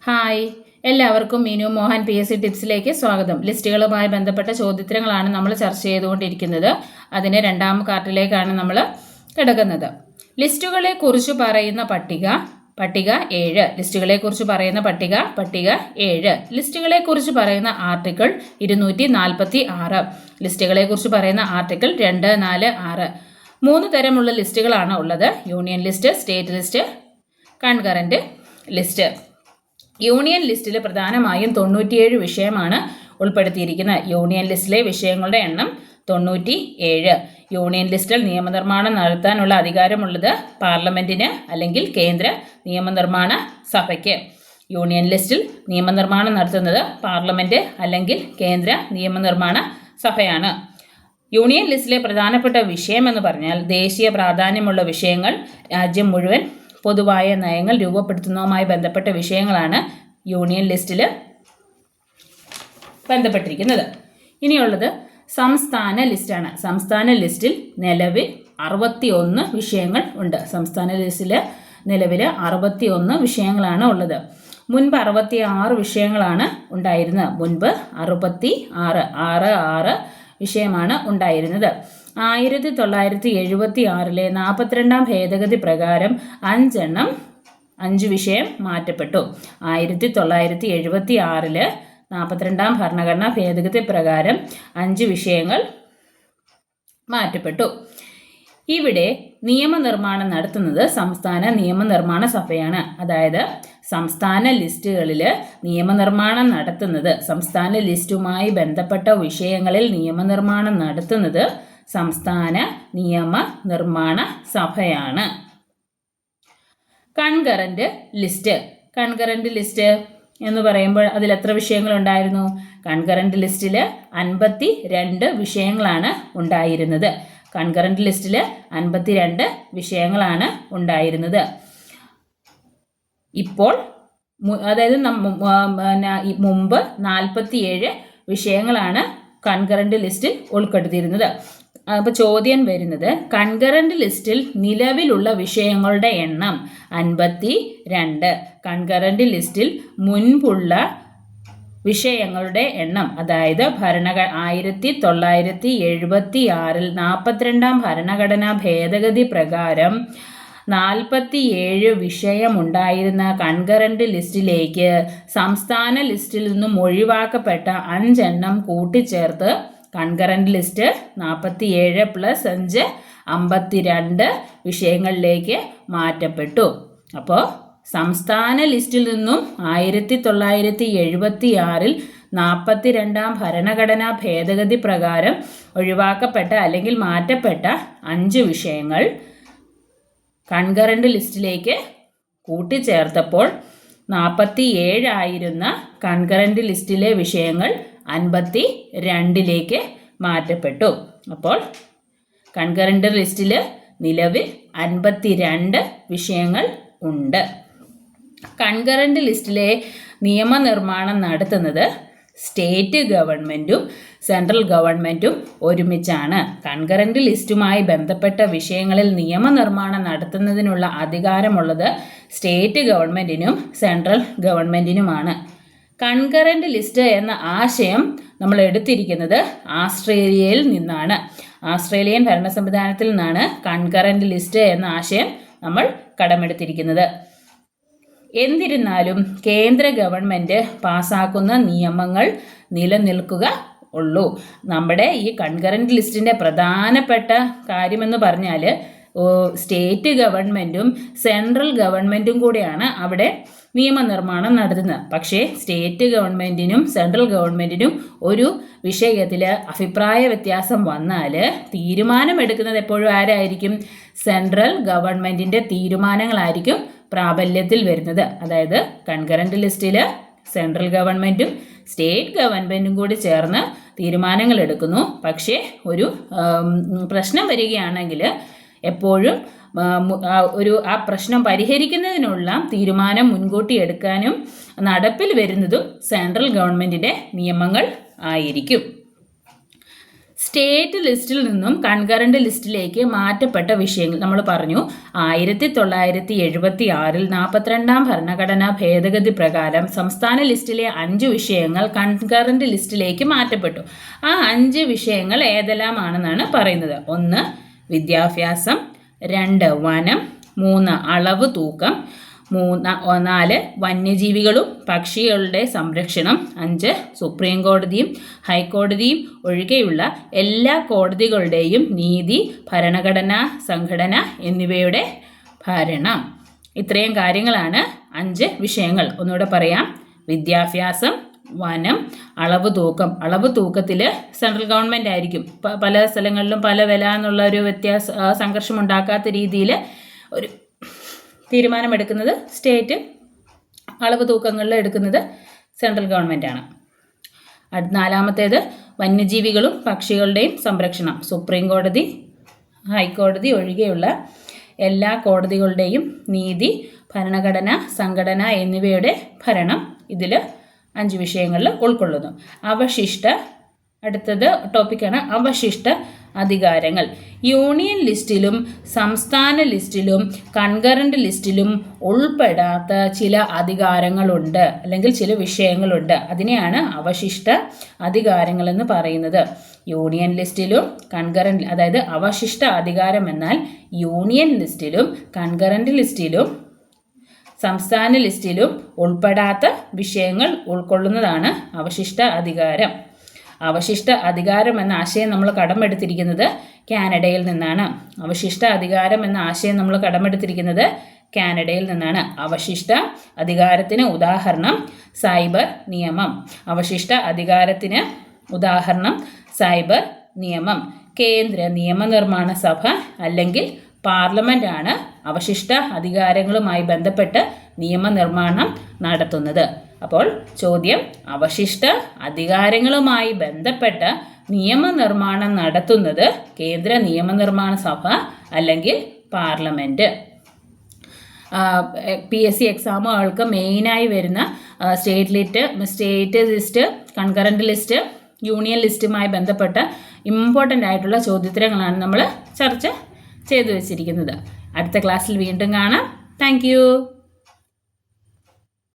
Hi, എല്ലാവർക്കും Meenu Mohan PSC ടിപ്സിലേക്ക് സ്വാഗതം. ലിസ്റ്റുകളുമായി ബന്ധപ്പെട്ട ചോദ്യോത്തരങ്ങളാണ് നമ്മൾ ചർച്ച ചെയ്തുകൊണ്ടിരിക്കുന്നത്. അതിന് രണ്ടാം പാർട്ടിലേക്കാണ് നമ്മൾ കിടക്കുന്നത്. ലിസ്റ്റുകളെ കുറിച്ച് പറയുന്ന പട്ടിക 7. ലിസ്റ്റുകളെ കുറിച്ച് പറയുന്ന പട്ടിക 7. ലിസ്റ്റുകളെ കുറിച്ച് പറയുന്ന ആർട്ടിക്കിൾ 246. ലിസ്റ്റുകളെ കുറിച്ച് പറയുന്ന ആർട്ടിക്കിൾ 2, 4, 6. 3 തരമുള്ള ലിസ്റ്റുകളാണ് ഉള്ളത്. Union list, state list, concurrent list. Union ലിസ്റ്റിൽ പ്രധാനമായും 97 വിഷയമാണ് ഉൾപ്പെടുത്തിയിരിക്കുന്നത്. യൂണിയൻ ലിസ്റ്റിലെ വിഷയങ്ങളുടെ എണ്ണം 97. യൂണിയൻ ലിസ്റ്റിൽ നിയമനിർമ്മാണം നടത്താനുള്ള അധികാരമുള്ളത് പാർലമെന്റിന് അല്ലെങ്കിൽ കേന്ദ്ര നിയമനിർമ്മാണ സഭയ്ക്ക്. യൂണിയൻ ലിസ്റ്റിൽ നിയമനിർമ്മാണം നടത്തുന്നത് പാർലമെന്റ് അല്ലെങ്കിൽ കേന്ദ്ര നിയമനിർമ്മാണ സഭയാണ്. യൂണിയൻ ലിസ്റ്റിലെ പ്രധാനപ്പെട്ട വിഷയം എന്ന് പറഞ്ഞാൽ ദേശീയ പ്രാധാന്യമുള്ള വിഷയങ്ങൾ, രാജ്യം മുഴുവൻ പൊതുവായ നയങ്ങൾ രൂപപ്പെടുത്തുന്നതുമായി ബന്ധപ്പെട്ട വിഷയങ്ങളാണ് യൂണിയൻ ലിസ്റ്റിൽ ബന്ധപ്പെട്ടിരിക്കുന്നത്. ഇനിയുള്ളത് സംസ്ഥാന ലിസ്റ്റാണ്. സംസ്ഥാന ലിസ്റ്റിൽ നിലവിൽ 61 വിഷയങ്ങൾ ഉണ്ട്. സംസ്ഥാന ലിസ്റ്റിൽ നിലവിൽ 61 വിഷയങ്ങളാണ് ഉള്ളത്. മുൻപ് 66 വിഷയങ്ങളാണ് ഉണ്ടായിരുന്നത്. മുൻപ് 66 വിഷയമാണ് ഉണ്ടായിരുന്നത്. 1976 42-ാം ഭേദഗതി പ്രകാരം 5 വിഷയം മാറ്റപ്പെട്ടു. 1976 42-ാം ഭരണഘടനാ ഭേദഗതി പ്രകാരം 5 വിഷയങ്ങൾ മാറ്റപ്പെട്ടു. ഇവിടെ നിയമനിർമ്മാണം നടത്തുന്നത് സംസ്ഥാന നിയമനിർമ്മാണ സഭയാണ്. അതായത് സംസ്ഥാന ലിസ്റ്റുകളിൽ നിയമനിർമ്മാണം നടത്തുന്നത്, സംസ്ഥാന ലിസ്റ്റുമായി ബന്ധപ്പെട്ട വിഷയങ്ങളിൽ നിയമനിർമ്മാണം നടത്തുന്നത് സംസ്ഥാന നിയമനിർമ്മാണ സഭയാണ്. Concurrent list. കൺകറന്റ് ലിസ്റ്റ് എന്ന് പറയുമ്പോൾ അതിൽ എത്ര വിഷയങ്ങളുണ്ടായിരുന്നു? കൺകറന്റ് ലിസ്റ്റിൽ 52 വിഷയങ്ങളാണ് ഉണ്ടായിരുന്നത്. കൺകറന്റ് ലിസ്റ്റിൽ 52 വിഷയങ്ങളാണ് ഉണ്ടായിരുന്നത്. ഇപ്പോൾ അതായത് മുമ്പ് 47 വിഷയങ്ങളാണ് കൺകറന്റ് ലിസ്റ്റിൽ ഉൾപ്പെടുത്തിയിരുന്നത്. അപ്പോൾ ചോദ്യം വരുന്നത് കൺകറന്റ് ലിസ്റ്റിൽ നിലവിലുള്ള വിഷയങ്ങളുടെ എണ്ണം 52. കൺകറന്റ് ലിസ്റ്റിൽ മുൻപുള്ള വിഷയങ്ങളുടെ എണ്ണം, അതായത് 1976 42-ാം ഭരണഘടനാ ഭേദഗതി പ്രകാരം 47 വിഷയമുണ്ടായിരുന്ന കൺകറന്റ് ലിസ്റ്റിലേക്ക് സംസ്ഥാന ലിസ്റ്റിൽ നിന്നും ഒഴിവാക്കപ്പെട്ട 5 എണ്ണം കൂട്ടിച്ചേർത്ത് കൺകറന്റ് ലിസ്റ്റ് 47 + 5 52 വിഷയങ്ങളിലേക്ക് മാറ്റപ്പെട്ടു. അപ്പോൾ സംസ്ഥാന ലിസ്റ്റിൽ നിന്നും 1976 42-ാം ഭരണഘടനാ ഭേദഗതി പ്രകാരം ഒഴിവാക്കപ്പെട്ട അല്ലെങ്കിൽ മാറ്റപ്പെട്ട 5 വിഷയങ്ങൾ കൺകറന്റ് ലിസ്റ്റിലേക്ക് കൂട്ടിച്ചേർത്തപ്പോൾ 47 ആയിരുന്ന കൺകറന്റ് ലിസ്റ്റിലെ വിഷയങ്ങൾ 52ലേക്ക് മാറ്റപ്പെട്ടു. അപ്പോൾ കൺകറന്റ് ലിസ്റ്റിൽ നിലവിൽ 52 വിഷയങ്ങൾ ഉണ്ട്. കൺകറന്റ് ലിസ്റ്റിലെ നിയമനിർമ്മാണം നടത്തുന്നത് സ്റ്റേറ്റ് ഗവൺമെൻറ്റും സെൻട്രൽ ഗവൺമെൻറ്റും ഒരുമിച്ചാണ്. കൺകറന്റ് ലിസ്റ്റുമായി ബന്ധപ്പെട്ട വിഷയങ്ങളിൽ നിയമനിർമ്മാണം നടത്തുന്നതിനുള്ള അധികാരമുള്ളത് സ്റ്റേറ്റ് ഗവൺമെൻറ്റിനും സെൻട്രൽ ഗവൺമെൻറ്റിനുമാണ്. കൺകറന്റ് ലിസ്റ്റ് എന്ന ആശയം നമ്മൾ എടുത്തിരിക്കുന്നത് ആസ്ട്രേലിയയിൽ നിന്നാണ്. ആസ്ട്രേലിയൻ ഭരണ സംവിധാനത്തിൽ നിന്നാണ് കൺകറന്റ് ലിസ്റ്റ് എന്ന ആശയം നമ്മൾ കടമെടുത്തിരിക്കുന്നത്. എന്നിരുന്നാലും കേന്ദ്ര ഗവൺമെൻറ് പാസ്സാക്കുന്ന നിയമങ്ങൾ നിലനിൽക്കുക ഉള്ളൂ. നമ്മുടെ ഈ കൺകറന്റ് ലിസ്റ്റിൻ്റെ പ്രധാനപ്പെട്ട കാര്യമെന്ന് പറഞ്ഞാൽ സ്റ്റേറ്റ് ഗവൺമെൻറ്റും സെൻട്രൽ ഗവൺമെൻറ്റും കൂടെയാണ് അവിടെ നിയമനിർമ്മാണം നടത്തുന്നത്. പക്ഷേ സ്റ്റേറ്റ് ഗവൺമെൻറ്റിനും സെൻട്രൽ ഗവൺമെൻറ്റിനും ഒരു വിഷയത്തിൽ അഭിപ്രായ വ്യത്യാസം വന്നാൽ തീരുമാനമെടുക്കുന്നത് എപ്പോഴും ആരായിരിക്കും? സെൻട്രൽ ഗവൺമെൻറ്റിൻ്റെ തീരുമാനങ്ങളായിരിക്കും പ്രാബല്യത്തിൽ വരുന്നത്. അതായത് കൺകറന്റ് ലിസ്റ്റിൽ സെൻട്രൽ ഗവൺമെൻറ്റും സ്റ്റേറ്റ് ഗവൺമെൻറ്റും കൂടി ചേർന്ന് തീരുമാനങ്ങൾ എടുക്കുന്നു. പക്ഷേ ഒരു പ്രശ്നം വരികയാണെങ്കിൽ എപ്പോഴും ആ പ്രശ്നം പരിഹരിക്കുന്നതിനുള്ള തീരുമാനം മുൻകൂട്ടി എടുക്കാനും നടപ്പിൽ വരുന്നതും സെൻട്രൽ ഗവൺമെൻറ്റിൻ്റെ നിയമങ്ങൾ ആയിരിക്കും. സ്റ്റേറ്റ് ലിസ്റ്റിൽ നിന്നും കൺകറന്റ് ലിസ്റ്റിലേക്ക് മാറ്റപ്പെട്ട വിഷയങ്ങൾ നമ്മൾ പറഞ്ഞു. 1976 42-ാം ഭരണഘടനാ ഭേദഗതി പ്രകാരം സംസ്ഥാന ലിസ്റ്റിലെ 5 വിഷയങ്ങൾ കൺകറന്റ് ലിസ്റ്റിലേക്ക് മാറ്റപ്പെട്ടു. ആ 5 വിഷയങ്ങൾ ഏതെല്ലാമാണെന്നാണ് പറയുന്നത്. 1 വിദ്യാഭ്യാസം, 2 വനം, 3 അളവ് തൂക്കം, 4 വന്യജീവികളും പക്ഷികളുടെ സംരക്ഷണം, 5 സുപ്രീം കോടതിയും ഹൈക്കോടതിയും ഒഴികെയുള്ള എല്ലാ കോടതികളുടെയും നീതി, ഭരണഘടന, സംഘടന എന്നിവയുടെ ഭരണം. ഇത്രയും കാര്യങ്ങളാണ് 5 വിഷയങ്ങൾ. ഒന്നുകൂടെ പറയാം. വിദ്യാഭ്യാസം, വനം, അളവ് തൂക്കം. അളവ് തൂക്കത്തിൽ സെൻട്രൽ ഗവൺമെൻറ് ആയിരിക്കും പല സ്ഥലങ്ങളിലും പല വില എന്നുള്ള ഒരു സംഘർഷം ഉണ്ടാക്കാത്ത രീതിയിൽ ഒരു തീരുമാനമെടുക്കുന്നത് സ്റ്റേറ്റ്, അളവ് തൂക്കങ്ങളിൽ എടുക്കുന്നത് സെൻട്രൽ ഗവൺമെൻറ്റാണ്. 4-ാമത്തേത് വന്യജീവികളും പക്ഷികളുടെയും സംരക്ഷണം. സുപ്രീം കോടതി ഹൈക്കോടതി ഒഴികെയുള്ള എല്ലാ കോടതികളുടെയും നീതി, ഭരണഘടന, സംഘടന എന്നിവയുടെ ഭരണം ഇതിൽ 5 വിഷയങ്ങളിൽ ഉൾക്കൊള്ളുന്നു. അടുത്തത് ടോപ്പിക്കാണ് അവശിഷ്ട അധികാരങ്ങൾ. യൂണിയൻ ലിസ്റ്റിലും സംസ്ഥാന ലിസ്റ്റിലും കൺകറന്റ് ലിസ്റ്റിലും ഉൾപ്പെടാത്ത ചില അധികാരങ്ങളുണ്ട്, അല്ലെങ്കിൽ ചില വിഷയങ്ങളുണ്ട്. അതിനെയാണ് അവശിഷ്ട അധികാരങ്ങൾ എന്ന് പറയുന്നത്. യൂണിയൻ ലിസ്റ്റിലും കൺകറന്റ്, അതായത് അവശിഷ്ട അധികാരം എന്നാൽ യൂണിയൻ ലിസ്റ്റിലും കൺകറന്റ് ലിസ്റ്റിലും സംസ്ഥാന ലിസ്റ്റിലും ഉൾപ്പെടാത്ത വിഷയങ്ങൾ ഉൾക്കൊള്ളുന്നതാണ് അവശിഷ്ട അധികാരം. അവശിഷ്ട അധികാരം എന്ന ആശയം നമ്മൾ കടമെടുത്തിരിക്കുന്നത് കാനഡയിൽ നിന്നാണ്. അവശിഷ്ട അധികാരം എന്ന ആശയം നമ്മൾ കടമെടുത്തിരിക്കുന്നത് കാനഡയിൽ നിന്നാണ്. അവശിഷ്ട അധികാരത്തിന് ഉദാഹരണം സൈബർ നിയമം. അവശിഷ്ട അധികാരത്തിന് ഉദാഹരണം സൈബർ നിയമം. കേന്ദ്ര നിയമനിർമ്മാണ സഭ അല്ലെങ്കിൽ പാർലമെന്റ് ആണ് അവശിഷ്ട അധികാരങ്ങളുമായി ബന്ധപ്പെട്ട് നിയമനിർമ്മാണം നടത്തുന്നത്. അപ്പോൾ ചോദ്യം, അവശിഷ്ട അധികാരങ്ങളുമായി ബന്ധപ്പെട്ട നിയമനിർമ്മാണം നടത്തുന്നത് കേന്ദ്ര നിയമനിർമ്മാണ സഭ അല്ലെങ്കിൽ പാർലമെന്റ്. PSC എക്സാമുകൾക്ക് മെയിനായി വരുന്ന state list, concurrent list, union ലിസ്റ്റുമായി ബന്ധപ്പെട്ട ഇമ്പോർട്ടൻ്റ് ആയിട്ടുള്ള ചോദ്യോത്തരങ്ങളാണ് നമ്മൾ ചർച്ച ചെയ്തു വച്ചിരിക്കുന്നത്. അടുത്ത ക്ലാസ്സിൽ വീണ്ടും കാണാം. താങ്ക്